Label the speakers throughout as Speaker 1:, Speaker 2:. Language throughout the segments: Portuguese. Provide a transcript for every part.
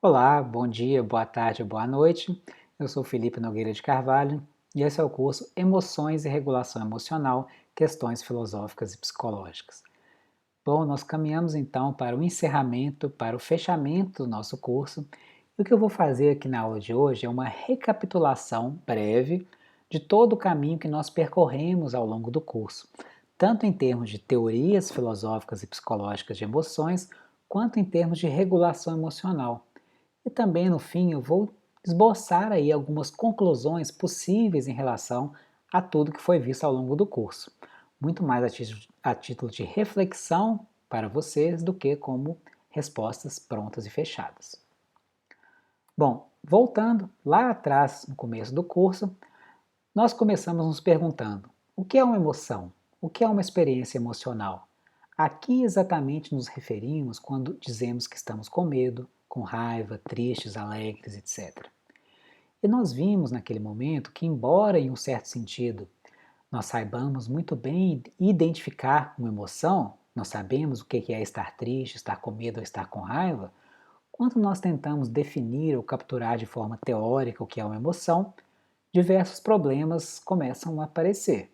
Speaker 1: Olá, bom dia, boa tarde, boa noite. Eu sou Felipe Nogueira de Carvalho e esse é o curso Emoções e Regulação Emocional, Questões Filosóficas e Psicológicas. Bom, nós caminhamos então para o encerramento, para o fechamento do nosso curso. E o que eu vou fazer aqui na aula de hoje é uma recapitulação breve de todo o caminho que nós percorremos ao longo do curso, tanto em termos de teorias filosóficas e psicológicas de emoções, quanto em termos de regulação emocional. E também, no fim, eu vou esboçar aí algumas conclusões possíveis em relação a tudo que foi visto ao longo do curso. Muito mais a título de reflexão para vocês do que como respostas prontas e fechadas. Bom, voltando lá atrás, no começo do curso, nós começamos nos perguntando: o que é uma emoção? O que é uma experiência emocional? A que exatamente nos referimos quando dizemos que estamos com medo, com raiva, tristes, alegres, etc. E nós vimos naquele momento que, embora em um certo sentido nós saibamos muito bem identificar uma emoção, nós sabemos o que é estar triste, estar com medo ou estar com raiva, quando nós tentamos definir ou capturar de forma teórica o que é uma emoção, diversos problemas começam a aparecer.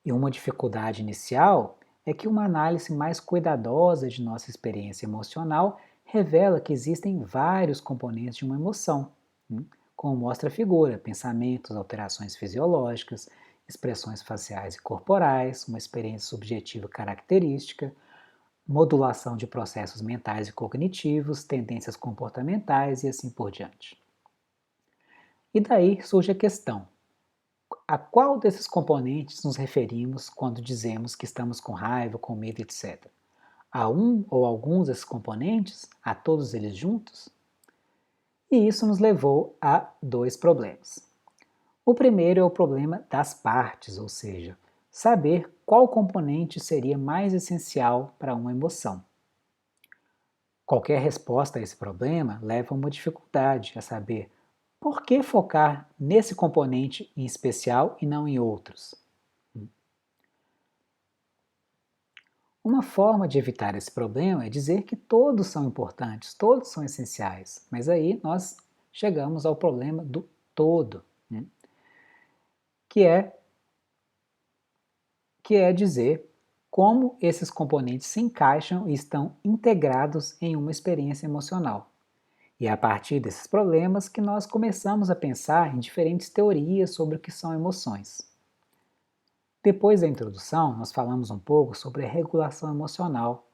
Speaker 1: E uma dificuldade inicial é que uma análise mais cuidadosa de nossa experiência emocional revela que existem vários componentes de uma emoção, como mostra a figura, pensamentos, alterações fisiológicas, expressões faciais e corporais, uma experiência subjetiva característica, modulação de processos mentais e cognitivos, tendências comportamentais e assim por diante. E daí surge a questão: a qual desses componentes nos referimos quando dizemos que estamos com raiva, com medo, etc? A um ou alguns desses componentes? A todos eles juntos? E isso nos levou a dois problemas. O primeiro é o problema das partes, ou seja, saber qual componente seria mais essencial para uma emoção. Qualquer resposta a esse problema leva a uma dificuldade, a saber, por que focar nesse componente em especial e não em outros? Uma forma de evitar esse problema é dizer que todos são importantes, todos são essenciais, mas aí nós chegamos ao problema do todo, né? que, é, que é dizer como esses componentes se encaixam e estão integrados em uma experiência emocional. E é a partir desses problemas que nós começamos a pensar em diferentes teorias sobre o que são emoções. Depois da introdução, nós falamos um pouco sobre a regulação emocional,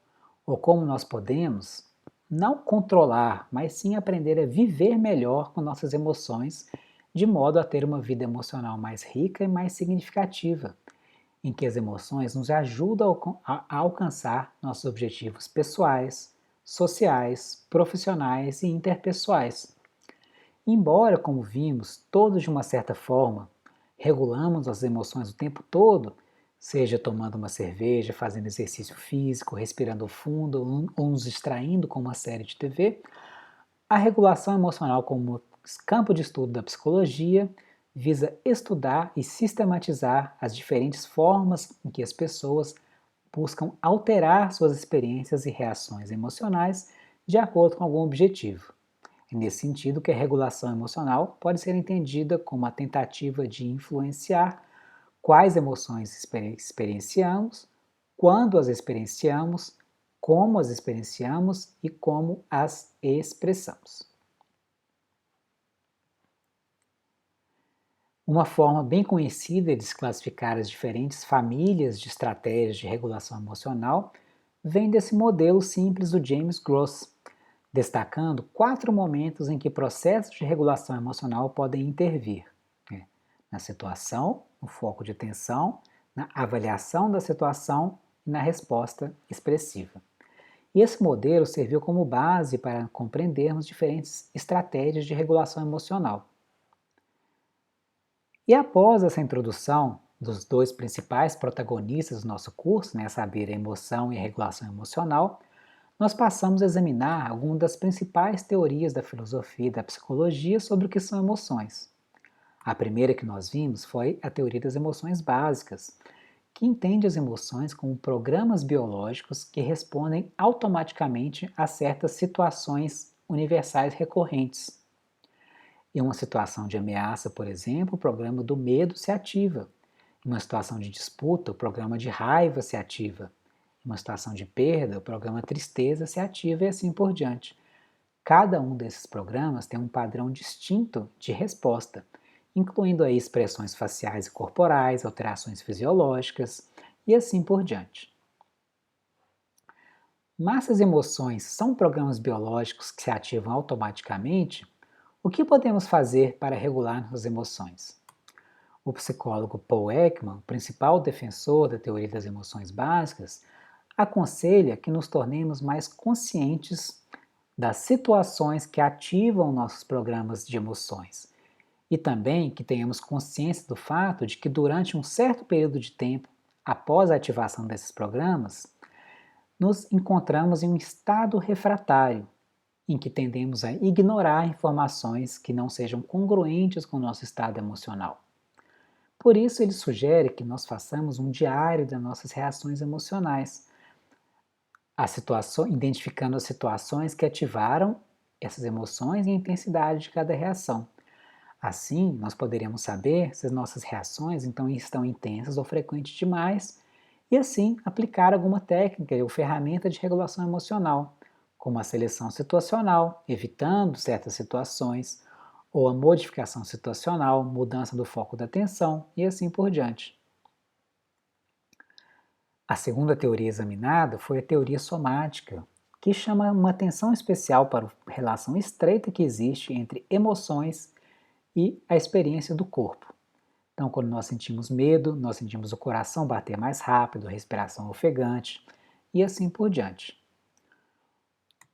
Speaker 1: ou como nós podemos não controlar, mas sim aprender a viver melhor com nossas emoções, de modo a ter uma vida emocional mais rica e mais significativa, em que as emoções nos ajudam a alcançar nossos objetivos pessoais, sociais, profissionais e interpessoais. Embora, como vimos, todos de uma certa forma regulamos as emoções o tempo todo, seja tomando uma cerveja, fazendo exercício físico, respirando fundo ou nos distraindo com uma série de TV, a regulação emocional como campo de estudo da psicologia visa estudar e sistematizar as diferentes formas em que as pessoas buscam alterar suas experiências e reações emocionais de acordo com algum objetivo. É nesse sentido que a regulação emocional pode ser entendida como a tentativa de influenciar quais emoções experienciamos, quando as experienciamos, como as experienciamos e como as expressamos. Uma forma bem conhecida de se classificar as diferentes famílias de estratégias de regulação emocional vem desse modelo simples do James Gross, destacando 4 momentos em que processos de regulação emocional podem intervir: né? Na situação, no foco de atenção, na avaliação da situação e na resposta expressiva. E esse modelo serviu como base para compreendermos diferentes estratégias de regulação emocional. E após essa introdução dos dois principais protagonistas do nosso curso, né, a saber, a emoção e a regulação emocional, nós passamos a examinar algumas das principais teorias da filosofia e da psicologia sobre o que são emoções. A primeira que nós vimos foi a teoria das emoções básicas, que entende as emoções como programas biológicos que respondem automaticamente a certas situações universais recorrentes. Em uma situação de ameaça, por exemplo, o programa do medo se ativa. Em uma situação de disputa, o programa de raiva se ativa. Em uma situação de perda, o programa tristeza se ativa e assim por diante. Cada um desses programas tem um padrão distinto de resposta, incluindo aí expressões faciais e corporais, alterações fisiológicas e assim por diante. Mas as emoções são programas biológicos que se ativam automaticamente? O que podemos fazer para regular nossas emoções? O psicólogo Paul Ekman, principal defensor da teoria das emoções básicas, aconselha que nos tornemos mais conscientes das situações que ativam nossos programas de emoções e também que tenhamos consciência do fato de que durante um certo período de tempo após a ativação desses programas, nos encontramos em um estado refratário, em que tendemos a ignorar informações que não sejam congruentes com o nosso estado emocional. Por isso, ele sugere que nós façamos um diário das nossas reações emocionais, identificando as situações que ativaram essas emoções e a intensidade de cada reação. Assim, nós poderemos saber se as nossas reações então estão intensas ou frequentes demais e assim aplicar alguma técnica ou ferramenta de regulação emocional, como a seleção situacional, evitando certas situações, ou a modificação situacional, mudança do foco da atenção e assim por diante. A segunda teoria examinada foi a teoria somática, que chama uma atenção especial para a relação estreita que existe entre emoções e a experiência do corpo. Então, quando nós sentimos medo, nós sentimos o coração bater mais rápido, respiração ofegante e assim por diante.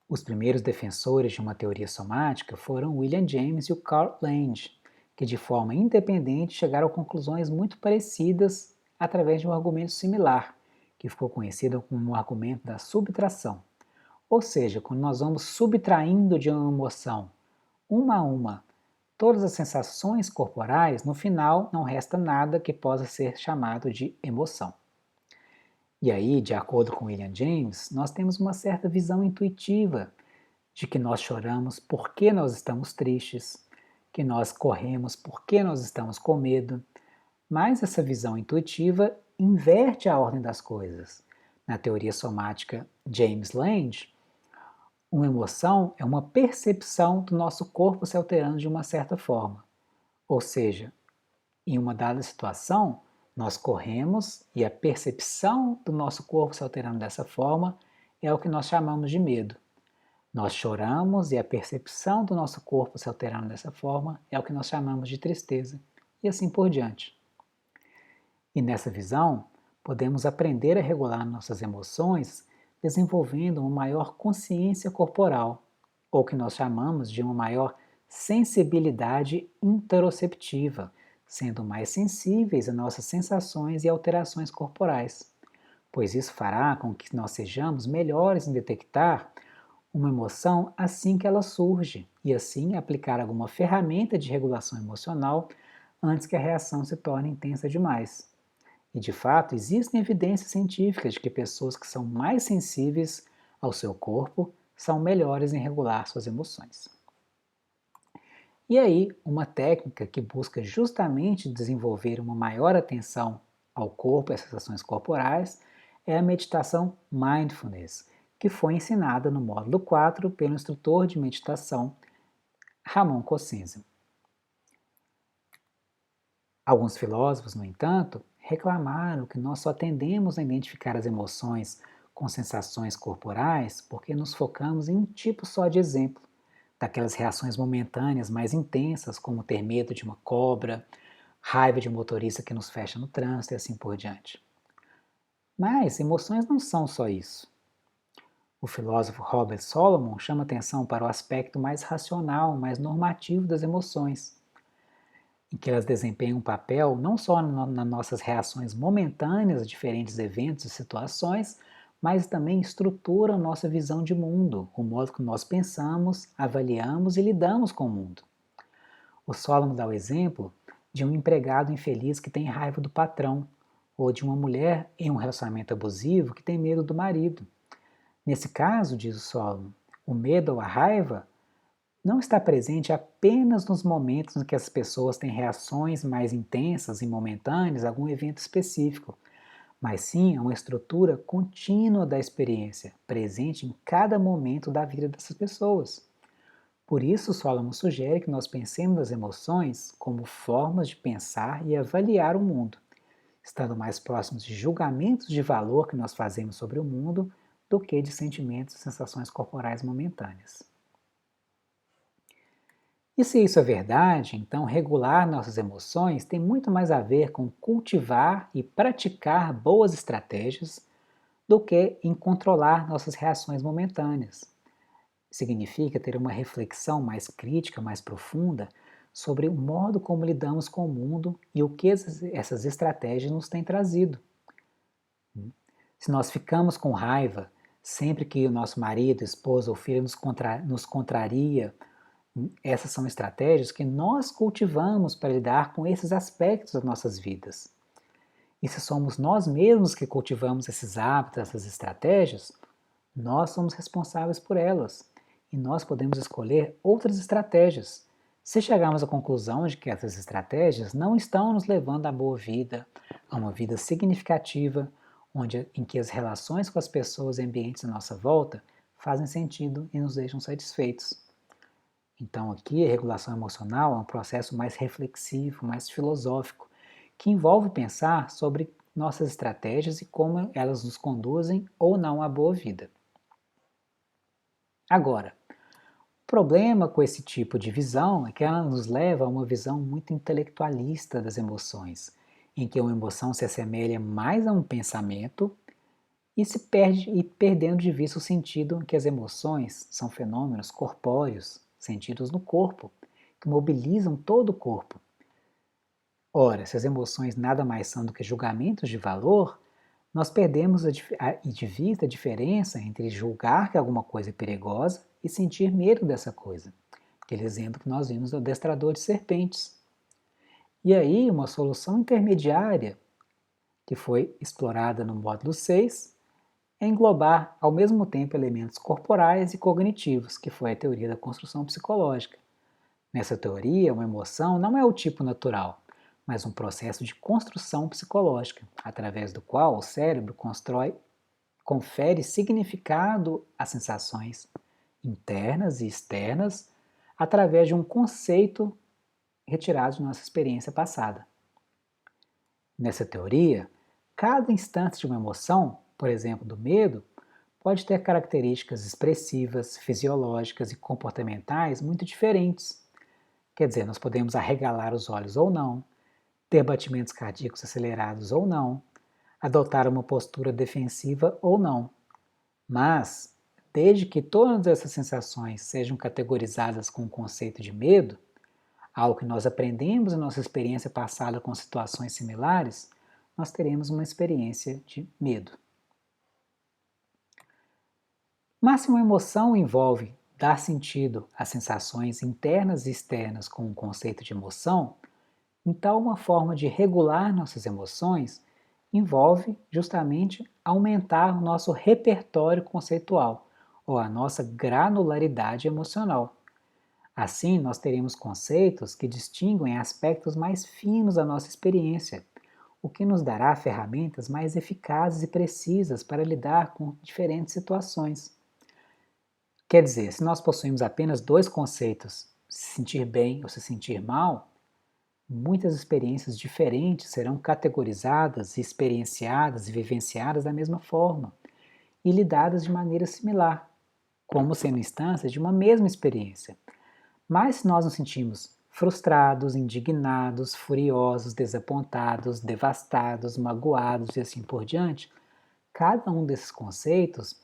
Speaker 1: Os primeiros defensores de uma teoria somática foram William James e o Carl Lange, que de forma independente chegaram a conclusões muito parecidas através de um argumento similar, que ficou conhecido como o argumento da subtração. Ou seja, quando nós vamos subtraindo de uma emoção, uma a uma, todas as sensações corporais, no final não resta nada que possa ser chamado de emoção. E aí, de acordo com William James, nós temos uma certa visão intuitiva de que nós choramos porque nós estamos tristes, que nós corremos porque nós estamos com medo, mas essa visão intuitiva inverte a ordem das coisas. Na teoria somática James Lange, uma emoção é uma percepção do nosso corpo se alterando de uma certa forma. Ou seja, em uma dada situação, nós corremos e a percepção do nosso corpo se alterando dessa forma é o que nós chamamos de medo. Nós choramos e a percepção do nosso corpo se alterando dessa forma é o que nós chamamos de tristeza, e assim por diante. E nessa visão, podemos aprender a regular nossas emoções desenvolvendo uma maior consciência corporal, ou o que nós chamamos de uma maior sensibilidade interoceptiva, sendo mais sensíveis a nossas sensações e alterações corporais, pois isso fará com que nós sejamos melhores em detectar uma emoção assim que ela surge e assim aplicar alguma ferramenta de regulação emocional antes que a reação se torne intensa demais. E de fato, existem evidências científicas de que pessoas que são mais sensíveis ao seu corpo são melhores em regular suas emoções. E aí, uma técnica que busca justamente desenvolver uma maior atenção ao corpo e às sensações corporais é a meditação Mindfulness, que foi ensinada no módulo 4 pelo instrutor de meditação Ramon Cosenza. Alguns filósofos, no entanto, reclamaram que nós só tendemos a identificar as emoções com sensações corporais porque nos focamos em um tipo só de exemplo, daquelas reações momentâneas mais intensas, como ter medo de uma cobra, raiva de um motorista que nos fecha no trânsito e assim por diante. Mas emoções não são só isso. O filósofo Robert Solomon chama atenção para o aspecto mais racional, mais normativo das emoções, em que elas desempenham um papel não só nas nossas reações momentâneas a diferentes eventos e situações, mas também estruturam nossa visão de mundo, o modo que nós pensamos, avaliamos e lidamos com o mundo. O Solomon dá o exemplo de um empregado infeliz que tem raiva do patrão, ou de uma mulher em um relacionamento abusivo que tem medo do marido. Nesse caso, diz o Solomon, o medo ou a raiva não está presente apenas nos momentos em que as pessoas têm reações mais intensas e momentâneas a algum evento específico, mas sim é uma estrutura contínua da experiência, presente em cada momento da vida dessas pessoas. Por isso, Solomon sugere que nós pensemos as emoções como formas de pensar e avaliar o mundo, estando mais próximos de julgamentos de valor que nós fazemos sobre o mundo do que de sentimentos e sensações corporais momentâneas. E se isso é verdade, então regular nossas emoções tem muito mais a ver com cultivar e praticar boas estratégias do que em controlar nossas reações momentâneas. Significa ter uma reflexão mais crítica, mais profunda sobre o modo como lidamos com o mundo e o que essas estratégias nos têm trazido. Se nós ficamos com raiva sempre que o nosso marido, esposa ou filho nos contraria, essas são estratégias que nós cultivamos para lidar com esses aspectos das nossas vidas. E se somos nós mesmos que cultivamos esses hábitos, essas estratégias, nós somos responsáveis por elas. E nós podemos escolher outras estratégias. Se chegarmos à conclusão de que essas estratégias não estão nos levando à boa vida, a uma vida significativa, em que as relações com as pessoas e ambientes à nossa volta fazem sentido e nos deixam satisfeitos. Então, aqui a regulação emocional é um processo mais reflexivo, mais filosófico, que envolve pensar sobre nossas estratégias e como elas nos conduzem ou não à boa vida. Agora, o problema com esse tipo de visão é que ela nos leva a uma visão muito intelectualista das emoções, em que uma emoção se assemelha mais a um pensamento e se perde perdendo de vista o sentido em que as emoções são fenômenos corpóreos, sentidos no corpo, que mobilizam todo o corpo. Ora, se as emoções nada mais são do que julgamentos de valor, nós perdemos de vista a diferença entre julgar que alguma coisa é perigosa e sentir medo dessa coisa. Aquele exemplo que nós vimos do adestrador de serpentes. E aí, uma solução intermediária, que foi explorada no módulo 6, é englobar ao mesmo tempo elementos corporais e cognitivos, que foi a teoria da construção psicológica. Nessa teoria, uma emoção não é o tipo natural, mas um processo de construção psicológica, através do qual o cérebro confere significado às sensações internas e externas através de um conceito retirado de nossa experiência passada. Nessa teoria, cada instante de uma emoção, por exemplo, do medo, pode ter características expressivas, fisiológicas e comportamentais muito diferentes. Quer dizer, nós podemos arregalar os olhos ou não, ter batimentos cardíacos acelerados ou não, adotar uma postura defensiva ou não. Mas, desde que todas essas sensações sejam categorizadas com o conceito de medo, algo que nós aprendemos em nossa experiência passada com situações similares, nós teremos uma experiência de medo. Mas se uma emoção envolve dar sentido às sensações internas e externas com o conceito de emoção, então uma forma de regular nossas emoções envolve justamente aumentar o nosso repertório conceitual, ou a nossa granularidade emocional. Assim, nós teremos conceitos que distinguem aspectos mais finos da nossa experiência, o que nos dará ferramentas mais eficazes e precisas para lidar com diferentes situações. Quer dizer, se nós possuímos apenas dois conceitos, se sentir bem ou se sentir mal, muitas experiências diferentes serão categorizadas, experienciadas e vivenciadas da mesma forma e lidadas de maneira similar, como sendo instâncias de uma mesma experiência. Mas se nós nos sentimos frustrados, indignados, furiosos, desapontados, devastados, magoados e assim por diante, cada um desses conceitos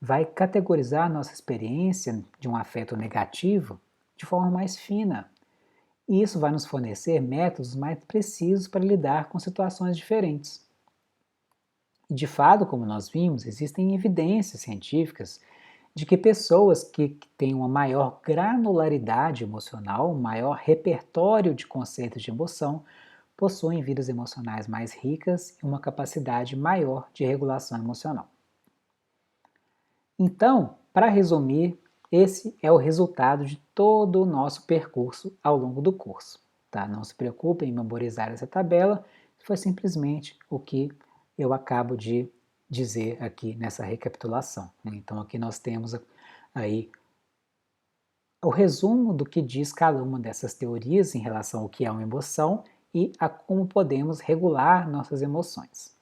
Speaker 1: vai categorizar nossa experiência de um afeto negativo de forma mais fina. E isso vai nos fornecer métodos mais precisos para lidar com situações diferentes. E de fato, como nós vimos, existem evidências científicas de que pessoas que têm uma maior granularidade emocional, um maior repertório de conceitos de emoção, possuem vidas emocionais mais ricas e uma capacidade maior de regulação emocional. Então, para resumir Esse é o resultado de todo o nosso percurso ao longo do curso. Tá? Não se preocupe em memorizar essa tabela, foi simplesmente o que eu acabo de dizer aqui nessa recapitulação. Então aqui nós temos aí o resumo do que diz cada uma dessas teorias em relação ao que é uma emoção e a como podemos regular nossas emoções.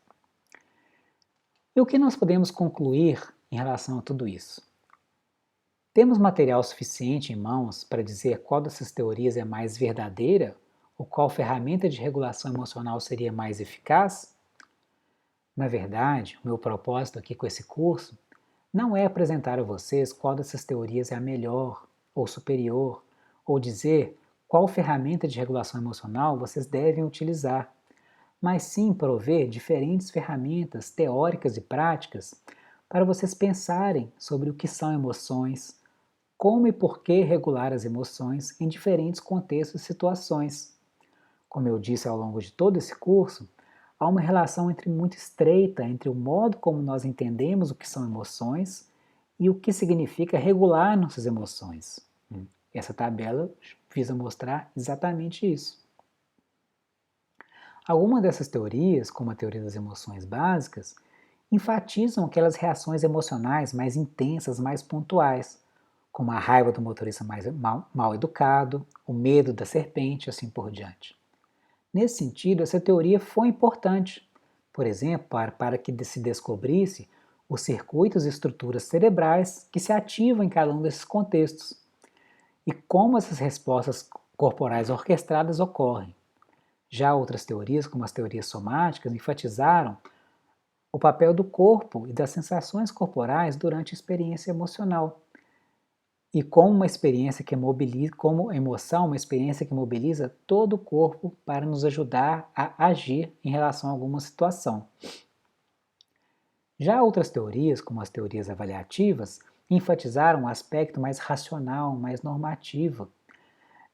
Speaker 1: E o que nós podemos concluir em relação a tudo isso? Temos material suficiente em mãos para dizer qual dessas teorias é mais verdadeira ou qual ferramenta de regulação emocional seria mais eficaz? Na verdade, o meu propósito aqui com esse curso não é apresentar a vocês qual dessas teorias é a melhor ou superior, ou dizer qual ferramenta de regulação emocional vocês devem utilizar, mas sim prover diferentes ferramentas teóricas e práticas para vocês pensarem sobre o que são emoções, como e por que regular as emoções em diferentes contextos e situações. Como eu disse ao longo de todo esse curso, há uma relação muito estreita entre o modo como nós entendemos o que são emoções e o que significa regular nossas emoções. Essa tabela visa mostrar exatamente isso. Algumas dessas teorias, como a teoria das emoções básicas, enfatizam aquelas reações emocionais mais intensas, mais pontuais, como a raiva do motorista mal educado, o medo da serpente, assim por diante. Nesse sentido, essa teoria foi importante, por exemplo, para que se descobrisse os circuitos e estruturas cerebrais que se ativam em cada um desses contextos e como essas respostas corporais orquestradas ocorrem. Já outras teorias, como as teorias somáticas, enfatizaram o papel do corpo e das sensações corporais durante a experiência emocional. E como uma experiência que mobiliza, como emoção, uma experiência que mobiliza todo o corpo para nos ajudar a agir em relação a alguma situação. Já outras teorias, como as teorias avaliativas, enfatizaram o aspecto mais racional, mais normativo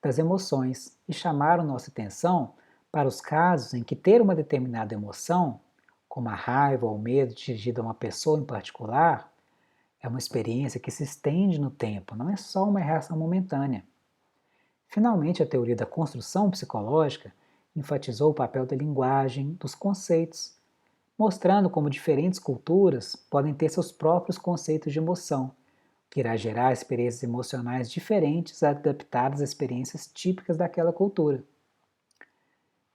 Speaker 1: das emoções e chamaram nossa atenção para os casos em que ter uma determinada emoção, como a raiva ou o medo dirigida a uma pessoa em particular, é uma experiência que se estende no tempo, não é só uma reação momentânea. Finalmente, a teoria da construção psicológica enfatizou o papel da linguagem, dos conceitos, mostrando como diferentes culturas podem ter seus próprios conceitos de emoção, que irá gerar experiências emocionais diferentes adaptadas às experiências típicas daquela cultura.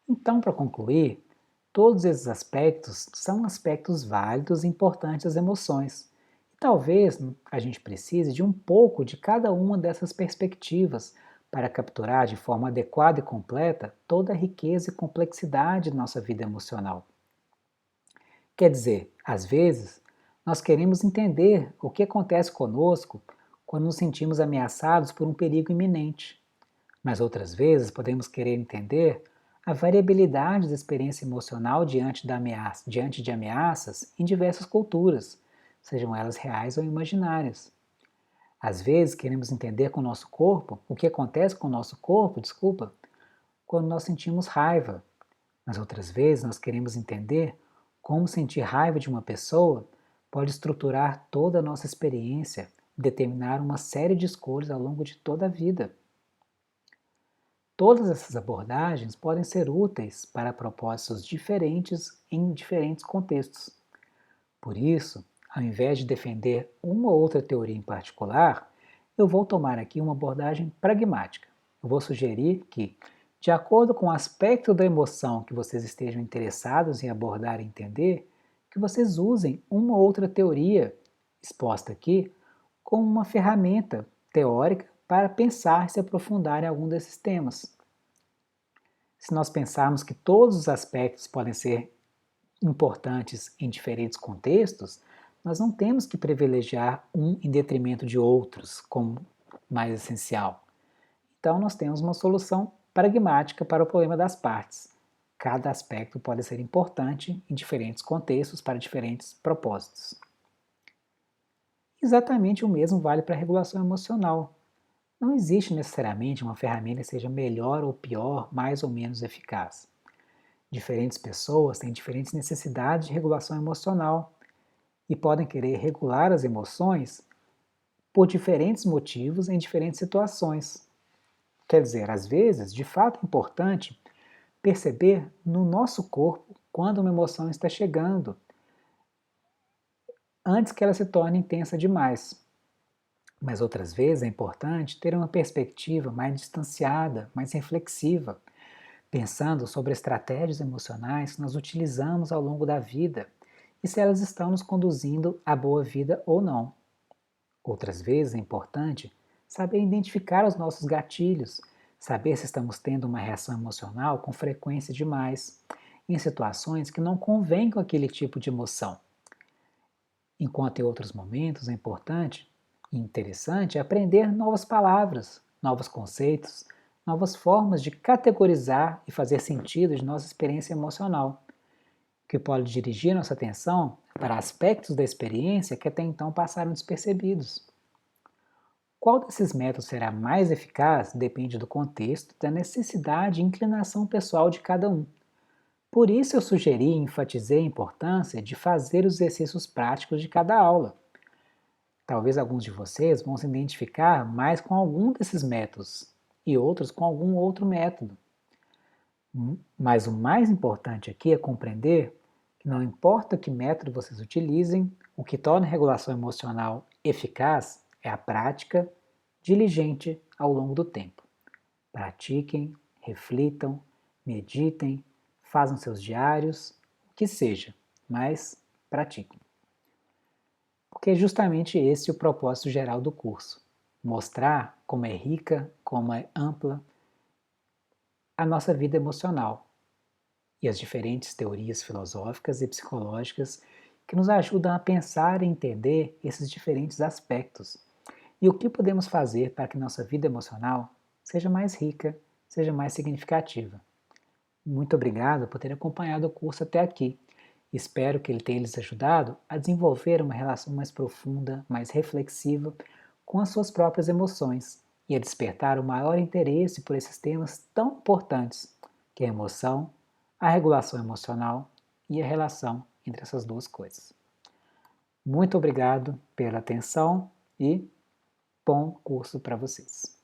Speaker 1: Então, para concluir, todos esses aspectos são aspectos válidos e importantes das emoções. E talvez a gente precise de um pouco de cada uma dessas perspectivas para capturar de forma adequada e completa toda a riqueza e complexidade de nossa vida emocional. Quer dizer, às vezes, nós queremos entender o que acontece conosco quando nos sentimos ameaçados por um perigo iminente, mas outras vezes podemos querer entender a variabilidade da experiência emocional diante de ameaças em diversas culturas, sejam elas reais ou imaginárias. Às vezes queremos entender com o nosso corpo o que acontece com o nosso corpo, quando nós sentimos raiva, mas outras vezes nós queremos entender como sentir raiva de uma pessoa pode estruturar toda a nossa experiência e determinar uma série de escolhas ao longo de toda a vida. Todas essas abordagens podem ser úteis para propósitos diferentes em diferentes contextos. Por isso, ao invés de defender uma ou outra teoria em particular, eu vou tomar aqui uma abordagem pragmática. Eu vou sugerir que, de acordo com o aspecto da emoção que vocês estejam interessados em abordar e entender, que vocês usem uma ou outra teoria exposta aqui como uma ferramenta teórica para pensar e se aprofundar em algum desses temas. Se nós pensarmos que todos os aspectos podem ser importantes em diferentes contextos, nós não temos que privilegiar um em detrimento de outros como mais essencial. Então, nós temos uma solução pragmática para o problema das partes. Cada aspecto pode ser importante em diferentes contextos para diferentes propósitos. Exatamente o mesmo vale para a regulação emocional. Não existe necessariamente uma ferramenta que seja melhor ou pior, mais ou menos eficaz. Diferentes pessoas têm diferentes necessidades de regulação emocional e podem querer regular as emoções por diferentes motivos em diferentes situações. Quer dizer, às vezes, de fato é importante perceber no nosso corpo quando uma emoção está chegando, antes que ela se torne intensa demais. Mas outras vezes é importante ter uma perspectiva mais distanciada, mais reflexiva, pensando sobre estratégias emocionais que nós utilizamos ao longo da vida e se elas estão nos conduzindo à boa vida ou não. Outras vezes é importante saber identificar os nossos gatilhos, saber se estamos tendo uma reação emocional com frequência demais, em situações que não convêm com aquele tipo de emoção. Enquanto em outros momentos é importante e interessante aprender novas palavras, novos conceitos, novas formas de categorizar e fazer sentido de nossa experiência emocional, que pode dirigir nossa atenção para aspectos da experiência que até então passaram despercebidos. Qual desses métodos será mais eficaz depende do contexto, da necessidade e inclinação pessoal de cada um. Por isso eu sugeri e enfatizei a importância de fazer os exercícios práticos de cada aula. Talvez alguns de vocês vão se identificar mais com algum desses métodos e outros com algum outro método. Mas o mais importante aqui é compreender que não importa que método vocês utilizem, o que torna a regulação emocional eficaz é a prática diligente ao longo do tempo. Pratiquem, reflitam, meditem, façam seus diários, o que seja, mas pratiquem. Porque é justamente esse o propósito geral do curso: mostrar como é rica, como é ampla a nossa vida emocional e as diferentes teorias filosóficas e psicológicas que nos ajudam a pensar e entender esses diferentes aspectos e o que podemos fazer para que nossa vida emocional seja mais rica, seja mais significativa. Muito obrigado por ter acompanhado o curso até aqui. Espero que ele tenha lhes ajudado a desenvolver uma relação mais profunda, mais reflexiva com as suas próprias emoções e a despertar o maior interesse por esses temas tão importantes, que é a emoção, a regulação emocional e a relação entre essas duas coisas. Muito obrigado pela atenção e bom curso para vocês.